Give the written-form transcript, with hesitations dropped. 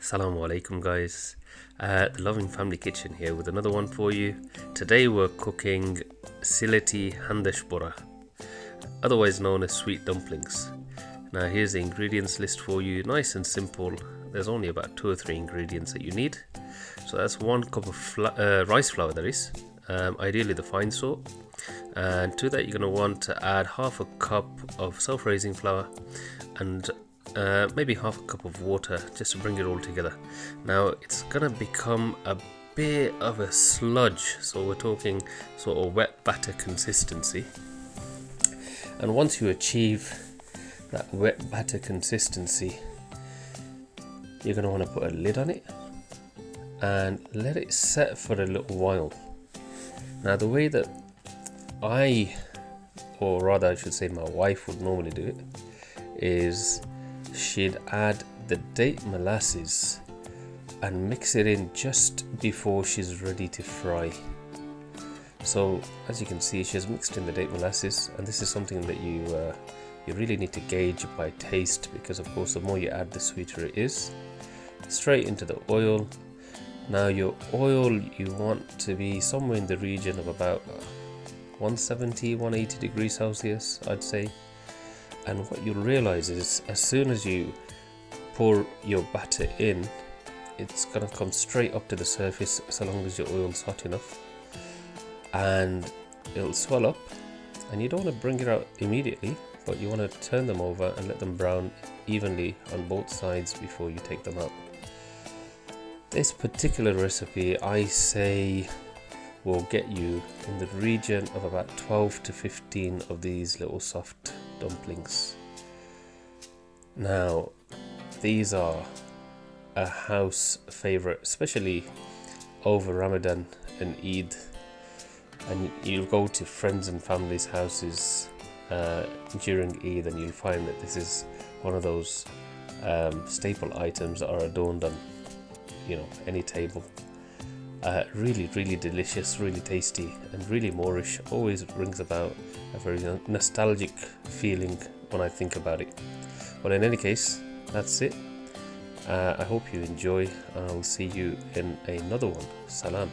Assalamu alaikum guys, the Loving Family Kitchen here with another one for you. Today we're cooking Sylheti Handesh Borah, otherwise known as sweet dumplings. Now here's the ingredients list for you, nice and simple. There's only about 2 or 3 ingredients that you need. So that's 1 cup of rice flour, that is, ideally the fine sort. And to that you're going to want to add half a cup of self-raising flour and maybe half a cup of water just to bring it all together. Now it's gonna become a bit of a sludge, so we're talking sort of wet batter consistency. And once you achieve that wet batter consistency, you're gonna want to put a lid on it and let it set for a little while. Now the way that or rather I should say my wife would normally do it, is she'd add the date molasses and mix it in just before she's ready to fry. So as you can see, she's mixed in the date molasses, and this is something that you really need to gauge by taste, because of course the more you add, the sweeter it is. Straight into the oil. Now your oil, you want to be somewhere in the region of about 170-180 degrees Celsius, I'd say. And what you'll realize is, as soon as you pour your batter in, it's going to come straight up to the surface so long as your oil's hot enough, and it'll swell up. And you don't want to bring it out immediately, but you want to turn them over and let them brown evenly on both sides before you take them out. This particular recipe, I say, will get you in the region of about 12 to 15 of these little soft dumplings. Now these are a house favorite, especially over Ramadan and Eid, and you'll go to friends and family's houses during Eid, and you'll find that this is one of those staple items that are adorned on any table. Really delicious, really tasty, and really Moorish. Always brings about a very nostalgic feeling when I think about it. But in any case, that's it. I hope you enjoy, and I'll see you in another one. Salaam.